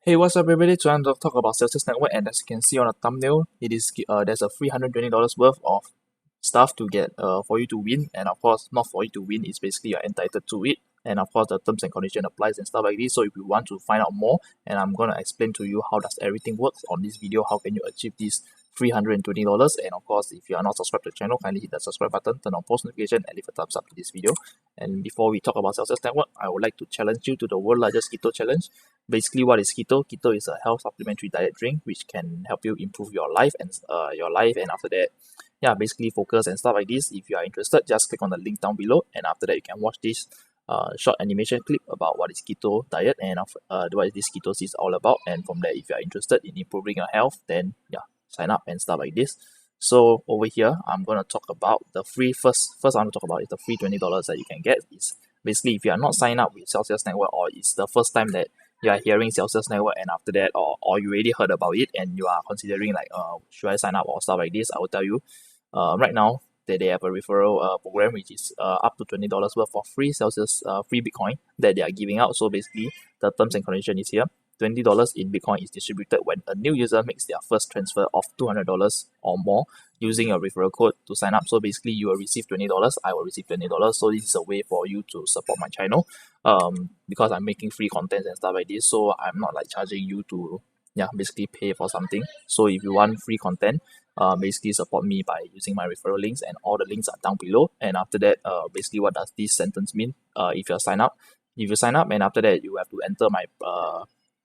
Hey, what's up, everybody? Today I'm going to talk about Celsius Network, and as you can see on the thumbnail, it is there's a $320 worth of stuff to get for you to win, and of course, not for you to win. It's basically you're entitled to it, and of course, the terms and condition applies and stuff like this. So if you want to find out more, and I'm gonna explain to you how does everything works on this video, how can you achieve this $320, and of course, if you are not subscribed to the channel, kindly hit the subscribe button, turn on post notification, and leave a thumbs up to this video. And before we talk about Celsius Network, I would like to challenge you to the world largest keto challenge. Basically, what is keto? Keto is a health supplementary diet drink which can help you improve your life and after that, yeah, basically focus and stuff like this. If you are interested, just click on the link down below, and after that you can watch this short animation clip about what is keto diet and what is this ketosis all about. And from there, if you are interested in improving your health, then yeah, sign up and stuff like this. So over here, I'm gonna talk about the free first I want to talk about is the free $20 that you can get. Is basically if you are not signed up with Celsius Network, or it's the first time that you are hearing Celsius Network, and after that, or you already heard about it and you are considering like should I sign up or stuff like this, I will tell you right now that they have a referral program which is up to $20 worth of free Celsius free Bitcoin that they are giving out. So basically the terms and condition is here. $20 in Bitcoin is distributed when a new user makes their first transfer of $200 or more using a referral code to sign up. So basically you will receive $20, I will receive $20. So this is a way for you to support my channel because I'm making free content and stuff like this. So I'm not like charging you to basically pay for something. So if you want free content, basically support me by using my referral links, and all the links are down below. And after that, basically what does this sentence mean? If you sign up, and after that you have to enter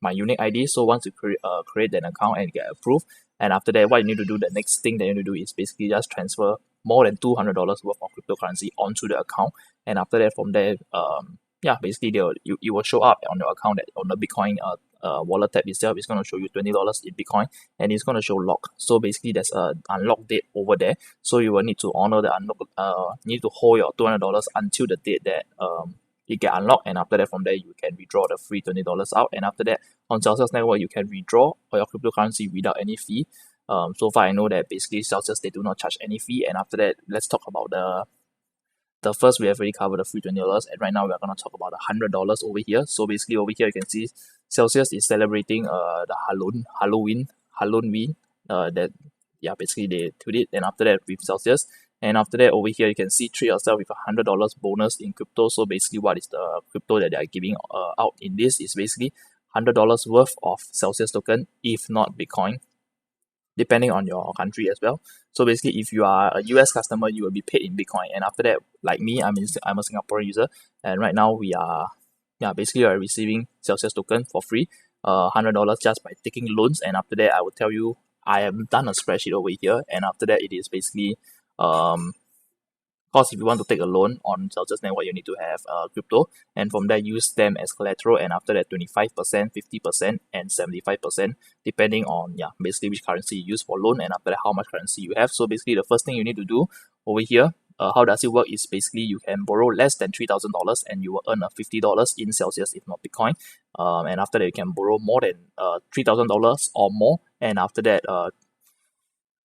my unique ID. So once you create an account and get approved, and after that, what you need to do, the next thing that you need to do is basically just transfer more than $200 worth of cryptocurrency onto the account. And after that, from there, basically it will show up on your account that on the Bitcoin wallet tab itself. It's going to show you $20 in Bitcoin, and it's going to show lock. So basically there's a unlock date over there. So you will need to honor the unlock. Need to hold your $200 until the date that it get unlocked, and after that, from there you can withdraw the free $20 out. And after that, on Celsius Network, you can withdraw your cryptocurrency without any fee. So far I know that basically Celsius, they do not charge any fee. And after that, let's talk about the first. We have already covered the free $20, and right now we are going to talk about the $100 over here. So basically over here you can see Celsius is celebrating the Halloween that basically they tweet it. And after that, with Celsius, and after that, over here you can see treat yourself with $100 bonus in crypto. So basically what is the crypto that they are giving out in this is basically $100 worth of Celsius token, if not Bitcoin, depending on your country as well. So basically if you are a US customer, you will be paid in Bitcoin. And after that, like me, I'm a Singaporean user, and right now we are receiving Celsius token for free, $100 just by taking loans. And after that, I will tell you, I have done a spreadsheet over here, and after that it is basically because if you want to take a loan on Celsius Network, you need to have crypto, and from there use them as collateral. And after that, 25%, 50%, and 75%, depending on basically which currency you use for loan, and after that how much currency you have. So basically the first thing you need to do over here, how does it work, is basically you can borrow less than $3,000 and you will earn a $50 in Celsius, if not Bitcoin. And after that, you can borrow more than $3,000 or more, and after that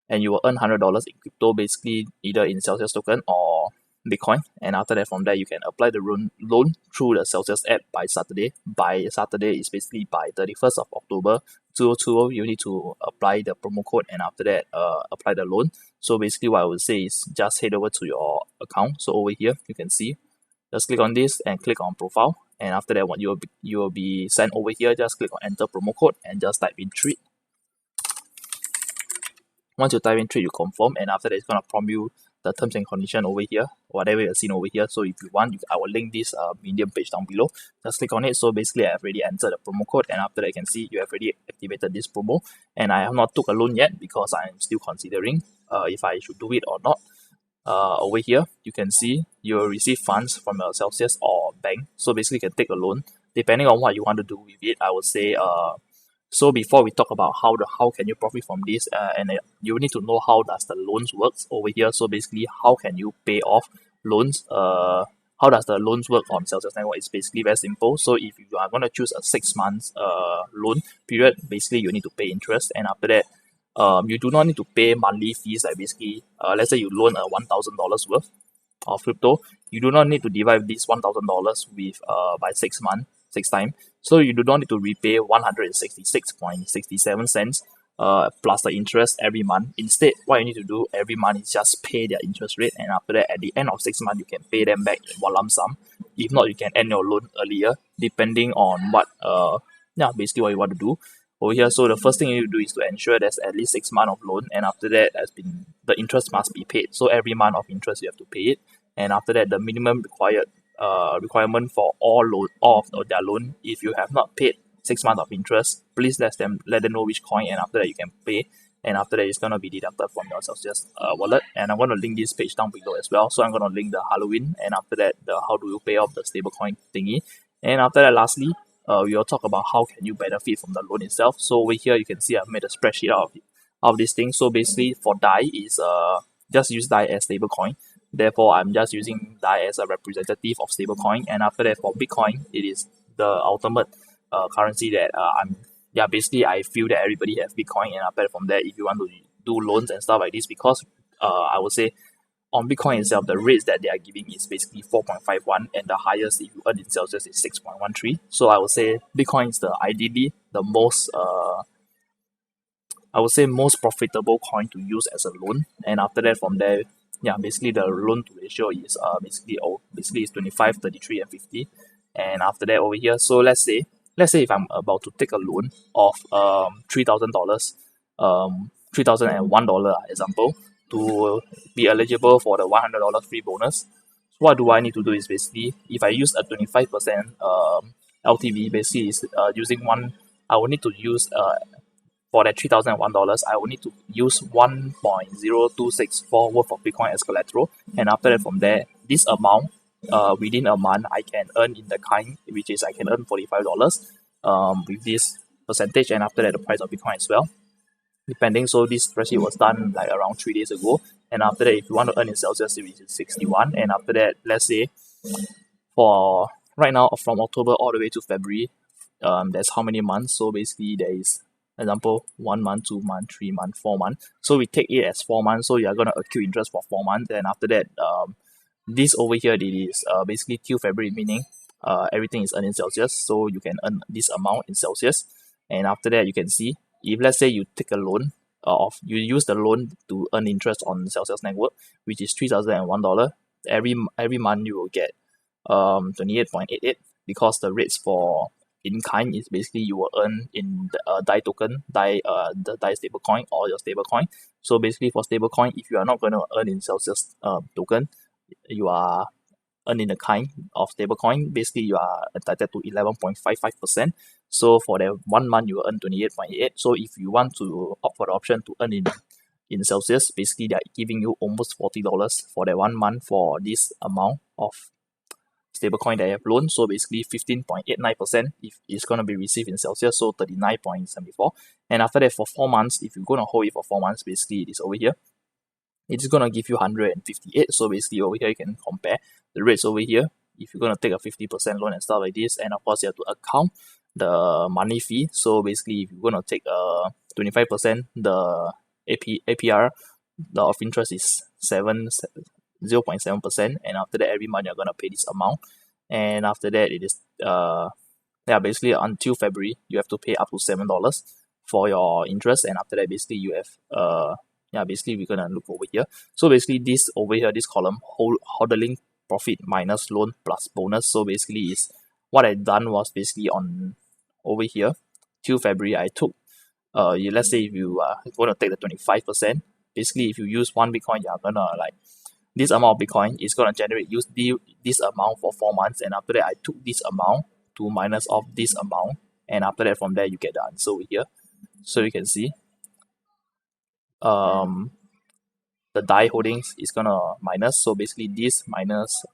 and you will earn $100 in crypto, basically either in Celsius token or Bitcoin. And after that, from there you can apply the loan through the Celsius app by Saturday. By Saturday is basically by 31st of October 2020. You need to apply the promo code, and after that apply the loan. So basically what I would say is just head over to your account. So over here you can see, just click on this and click on profile, and after that what you will be sent over here. Just click on enter promo code and just type in treat. Once you type in treat, you confirm, and after that it's going to prompt you the terms and condition over here, whatever you've seen over here. So if you want, I will link this Medium page down below. Just click on it. So basically I have already entered the promo code, and after that you can see you have already activated this promo, and I have not took a loan yet because I am still considering if I should do it or not. Over here you can see you will receive funds from your Celsius or bank. So basically you can take a loan depending on what you want to do with it. I would say so before we talk about how can you profit from this, you need to know how does the loans works over here. So basically how can you pay off loans, how does the loans work on Celsius Network? It's basically very simple. So if you are going to choose a 6 months loan period, basically you need to pay interest, and after that you do not need to pay monthly fees. Like basically let's say you loan a $1,000 worth of crypto, you do not need to divide this $1,000 with by 6 months, 6 times. So you do not need to repay 166.67 cents plus the interest every month. Instead, what you need to do every month is just pay their interest rate, and after that, at the end of 6 months, you can pay them back in one lump sum. If not, you can end your loan earlier, depending on what basically what you want to do over here. So the first thing you need to do is to ensure there's at least 6 months of loan, and after that, the interest must be paid. So every month of interest you have to pay it, and after that, the minimum requirement for all of their loan, if you have not paid 6 months of interest, please let them know which coin, and after that you can pay, and after that it's gonna be deducted from your Celsius wallet. And I'm gonna link this page down below as well. So I'm gonna link the Halloween, and after that the how do you pay off the stablecoin thingy, and after that lastly, we'll talk about how can you benefit from the loan itself. So over here you can see I've made a spreadsheet out of this thing. So basically for DAI is just use DAI as stablecoin. Therefore, I'm just using DAI as a representative of stablecoin. And after that, for Bitcoin, it is the ultimate currency that basically I feel that everybody has Bitcoin. And after that, from there, if you want to do loans and stuff like this, because I would say on Bitcoin itself, the rates that they are giving is basically 4.51, and the highest if you earn in Celsius is 6.13. So I would say Bitcoin is ideally the most most profitable coin to use as a loan. And after that, from there, basically the loan to ratio is basically it's 25, 33, and 50. And after that over here, so let's say if I'm about to take a loan of $3,000, $3,001 example, to be eligible for the $100 free bonus. What do I need to do is basically, if I use a 25% LTV, basically is using one, I will need to use for that $3,001, I will need to use 1.0264 worth of Bitcoin as collateral. And after that, from there, this amount within a month, I can earn in the kind, which is I can earn $45 with this percentage. And after that, the price of Bitcoin as well, depending. So this spreadsheet was done like around 3 days ago. And after that, if you want to earn in Celsius, it is 61. And after that, let's say for right now, from October all the way to February, there's how many months? So basically, there is example 1 month, 2 months, 3 months, 4 months. So we take it as 4 months. So you are gonna accrue interest for 4 months. And after that, this over here, it is basically till February, meaning everything is earned in Celsius. So you can earn this amount in Celsius. And after that, you can see if let's say you take a loan you use the loan to earn interest on Celsius network, which is $3,001. Every month you will get 28.88, because the rates for in kind is basically you will earn in the DAI token, the DAI stablecoin or your stablecoin. So basically for stablecoin, if you are not going to earn in Celsius token, you are earning the kind of stablecoin. Basically you are entitled to 11.55%. So for that 1 month you will earn 28.8. So if you want to opt for the option to earn in Celsius, basically they are giving you almost $40 for that 1 month for this amount of stablecoin that you have loaned. So basically 15.89% if it's going to be received in Celsius, so 39.74. And after that, for 4 months, if you're going to hold it for 4 months, basically it is over here, it's going to give you 158. So basically over here you can compare the rates over here. If you're going to take a 50% loan and stuff like this, and of course you have to account the money fee. So basically if you're going to take 25%, the APR of interest is 0.7%, and after that every month you're going to pay this amount. And after that it is basically until February you have to pay up to $7 for your interest. And after that basically you have basically we're gonna look over here. So basically this over here, this column, hodling profit minus loan plus bonus. So basically is what I done was basically on over here till February I took let's say if you are going to take the 25%, basically if you use 1 Bitcoin, you're gonna like this amount of Bitcoin is gonna generate this amount for 4 months. And after that I took this amount to minus off this amount, and after that from there you get the answer over here. So you can see the DAI holdings is gonna minus. So basically this minus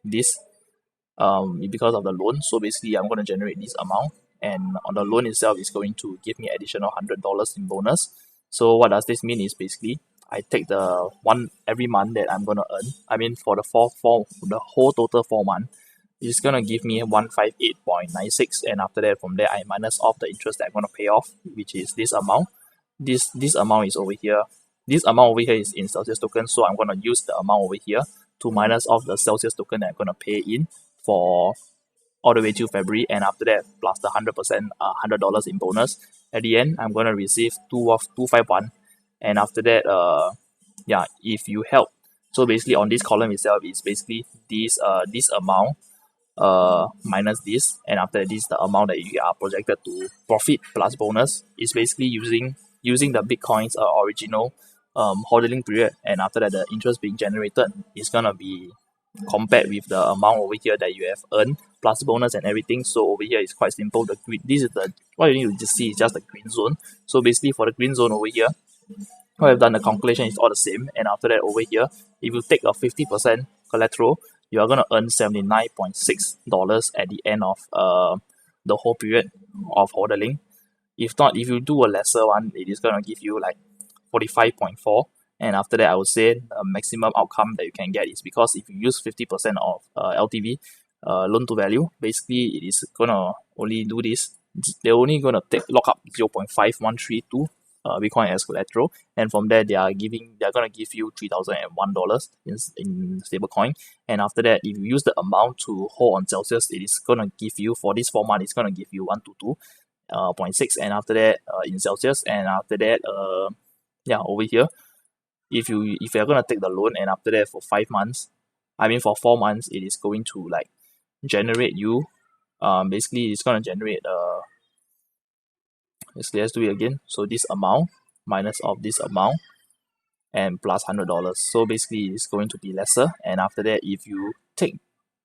this because of the loan. So basically I'm gonna generate this amount, and on the loan itself is going to give me additional $100 in bonus. So what does this mean is basically I take the one every month that I'm gonna earn. I mean for the the whole total 4 months, it's gonna give me 158.96, and after that from there I minus off the interest that I'm gonna pay off, which is this amount. This amount is over here. This amount over here is in Celsius token, so I'm gonna use the amount over here to minus off the Celsius token that I'm gonna pay in for all the way till February, and after that plus the 100% $100 in bonus. At the end, I'm gonna receive 251, and after that, if you help, so basically on this column itself is basically this amount minus this, and after that, this is the amount that you are projected to profit plus bonus. Is basically using the Bitcoin's original hodling period, and after that the interest being generated is gonna be compared with the amount over here that you have earned plus bonus and everything. So over here is quite simple. The green, this is the what you need to just see is just the green zone. So basically for the green zone over here, what I've done, the calculation is all the same. And after that over here, if you take a 50% collateral, you are gonna earn $79.6 at the end of the whole period of hodling. If not, if you do a lesser one, it is gonna give you like 45.4. And after that, I would say the maximum outcome that you can get is, because if you use 50% of LTV, loan to value, basically it is gonna only do this. They're only gonna lock up 0.5132 Bitcoin as collateral, and from there they're gonna give you $3,001 in stablecoin. And after that, if you use the amount to hold on Celsius, it is gonna give you, for this 4 months, it's gonna give you 122.6, and after that in Celsius. And after that over here, if you're gonna take the loan, and after that for 5 months, for 4 months, it is going to like generate you basically it's gonna generate let's do it again. So this amount minus of this amount and plus $100. So basically it's going to be lesser. And after that, if you take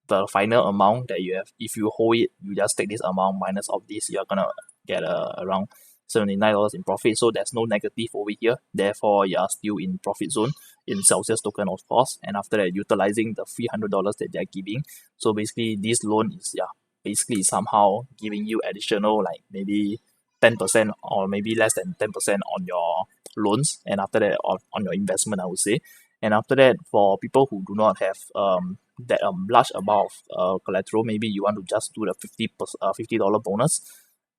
the final amount that you have, if you hold it, you just take this amount minus of this, you're gonna get around $79 in profit. So there's no negative over here, therefore you are still in profit zone in Celsius token, of course. And after that, utilizing the $300 that they're giving, so basically this loan is basically somehow giving you additional like maybe 10% or maybe less than 10% on your loans, and after that on your investment, I would say. And after that, for people who do not have that large amount of collateral, maybe you want to just do the $50 bonus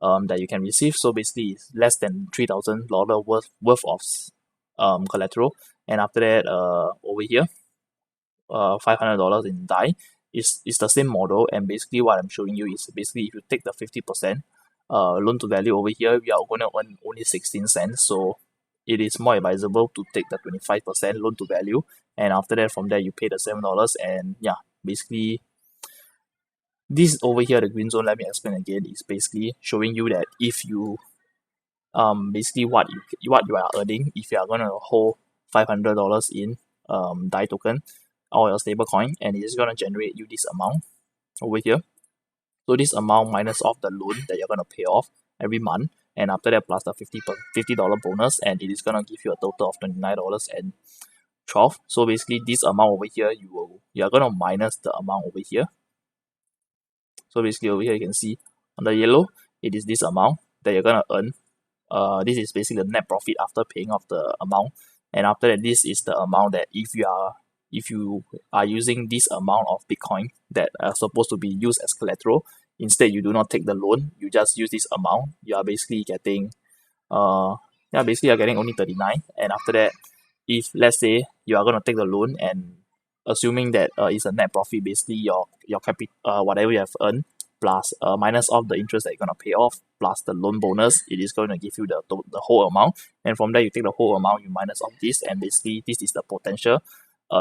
that you can receive. So basically it's less than $3,000 worth of collateral. And after that over here, $500 in DAI is the same model. And basically what I'm showing you is, basically if you take the 50% loan to value over here, we are going to earn only 16 cents. So it is more advisable to take the 25% loan to value, and after that from there you pay the $7. And basically this over here, the green zone, let me explain again, is basically showing you that if you basically what you are earning, if you are gonna hold $500 in DAI token or your stable coin, and it is gonna generate you this amount over here. So this amount minus off the loan that you're gonna pay off every month, and after that plus the $50 bonus, and it is gonna give you a total of $29.12. So basically this amount over here, you are gonna minus the amount over here. So basically over here you can see on the yellow, it is this amount that you're gonna earn. This is basically the net profit after paying off the amount, and after that, this is the amount that if you are using this amount of Bitcoin that are supposed to be used as collateral, instead you do not take the loan, you just use this amount, you are basically getting you're getting only 39. And after that, if let's say you are going to take the loan, and assuming that it's a net profit, basically your capital, whatever you have earned plus minus off the interest that you're going to pay off plus the loan bonus, it is going to give you the whole amount. And from there you take the whole amount, you minus off this, and basically this is the potential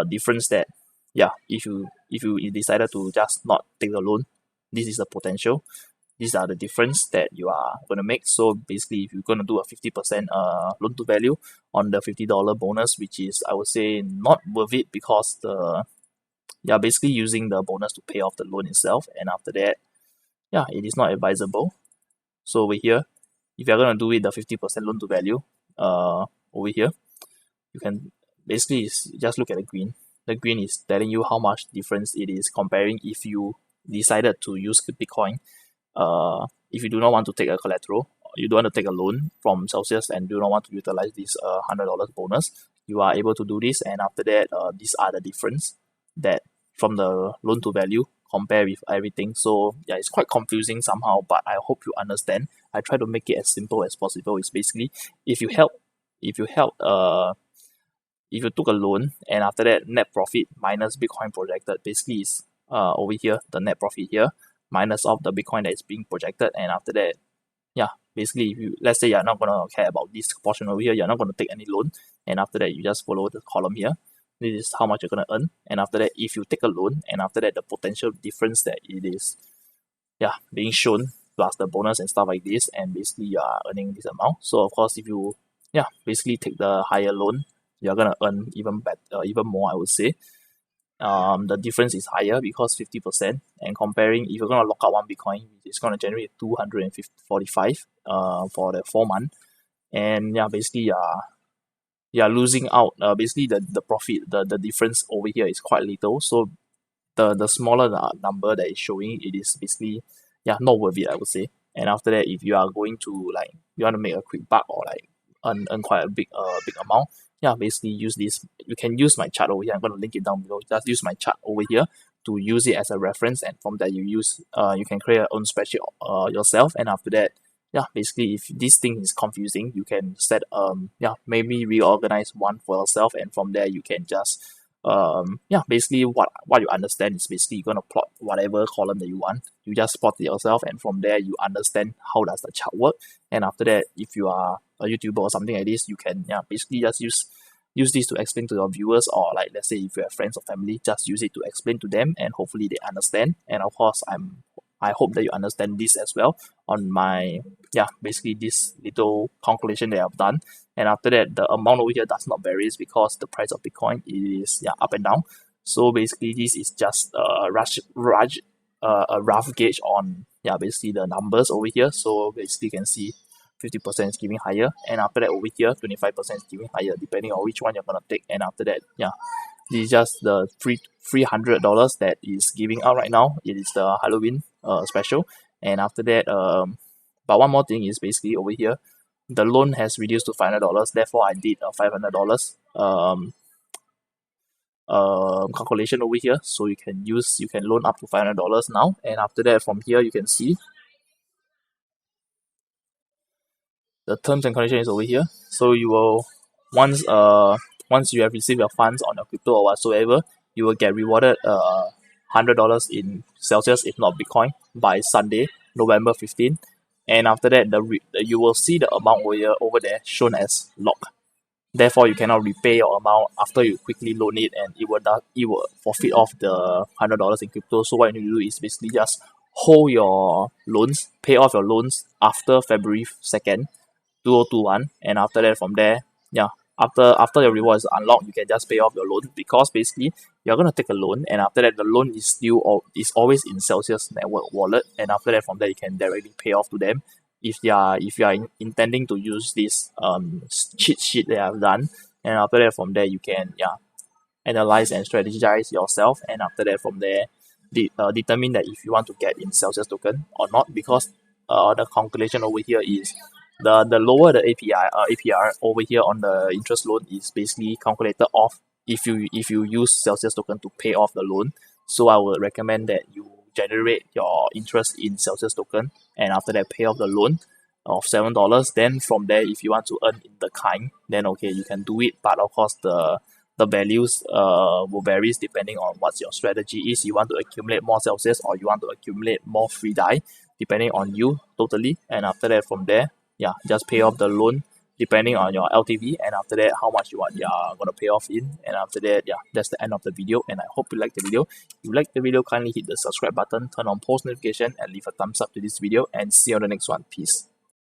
difference that if you decided to just not take the loan, this is the potential. These are the difference that you are going to make. So basically, if you're going to do a 50% loan to value on the $50 bonus, which is, I would say, not worth it, because you're basically using the bonus to pay off the loan itself, and after that, it is not advisable. So over here, if you're going to do it the 50% loan to value over here, you can basically just look at the green. The green is telling you how much difference it is comparing if you decided to use Bitcoin. If you do not want to take a collateral, you don't want to take a loan from Celsius and do not want to utilize this $100 bonus, you are able to do this. And after that, these are the difference that from the loan to value compare with everything. So it's quite confusing somehow, but I hope you understand. I try to make it as simple as possible. It's basically if you took a loan, and after that net profit minus Bitcoin projected, basically is over here the net profit here minus off the Bitcoin that is being projected, and after that, yeah, basically if you, let's say you're not gonna care about this portion over here, you're not gonna take any loan, and after that you just follow the column here. This is how much you're gonna earn, and after that, if you take a loan, and after that the potential difference that it is, yeah, being shown plus the bonus and stuff like this, and basically you are earning this amount. So of course, if you, yeah, basically take the higher loan, you're gonna earn even better, even more, I would say. The difference is higher because 50%, and comparing, if you're gonna lock out one Bitcoin, it's gonna generate 245 for the 4 month, and yeah, basically you're losing out. Basically the profit, the difference over here is quite little. So the smaller the number that is showing, it is basically, yeah, not worth it, I would say. And after that, if you are going to, like, you want to make a quick buck, or like earn quite a big amount, yeah, basically use this. You can use my chart over here. I'm going to link it down below. Just use my chart over here to use it as a reference, and from there you can create your own spreadsheet yourself. And after that, yeah, basically if this thing is confusing, you can set yeah, maybe reorganize one for yourself, and from there you can just yeah, basically what you understand is basically you're gonna plot whatever column that you want. You just plot it yourself, and from there you understand how does the chart work. And after that, if you are a YouTuber or something like this, you can, yeah, basically just use this to explain to your viewers, or like, let's say if you have friends or family, just use it to explain to them, and hopefully they understand. And of course, I hope that you understand this as well on my, yeah, basically this little calculation that I've done. And after that, the amount over here does not vary because the price of Bitcoin is, yeah, up and down. So basically this is just a rough gauge on, yeah, basically the numbers over here. So basically you can see 50% is giving higher, and after that over here 25% is giving higher, depending on which one you're gonna take. And after that, yeah, this is just the $300 that is giving out right now. It is the Halloween special. And after that, but one more thing is basically over here, the loan has reduced to $500. Therefore, I did a $500 calculation over here. So you can loan up to $500 now. And after that, from here you can see the terms and conditions is over here. So you will, once you have received your funds on your crypto or whatsoever, you will get rewarded $100 in Celsius, if not Bitcoin, by Sunday, November 15th. And after that, you will see the amount over there shown as locked. Therefore, you cannot repay your amount after you quickly loan it, and it will forfeit off the $100 in crypto. So what you need to do is basically just hold your loans, pay off your loans after February 2nd, 2021, and after that, from there, yeah, after your reward is unlocked, you can just pay off your loan, because basically you're gonna take a loan, and after that the loan is always in Celsius network wallet, and after that, from there you can directly pay off to them. If you are intending to use this cheat sheet that I've done, and after that, from there you can, yeah, analyze and strategize yourself, and after that, from there determine that if you want to get in Celsius token or not, because the calculation over here is the lower the APR over here on the interest loan is basically calculated off if you use Celsius token to pay off the loan. So I would recommend that you generate your interest in Celsius token, and after that pay off the loan of $7. Then from there, if you want to earn in the kind, then okay, you can do it. But of course, the values will varies depending on what your strategy is. You want to accumulate more Celsius, or you want to accumulate more free DAI, depending on you totally. And after that, from there, yeah, just pay off the loan depending on your LTV, and after that, how much you're gonna pay off in. And after that, yeah, that's the end of the video, and I hope you like the video. If you like the video, kindly hit the subscribe button, turn on post notification, and leave a thumbs up to this video, and see you on the next one. Peace.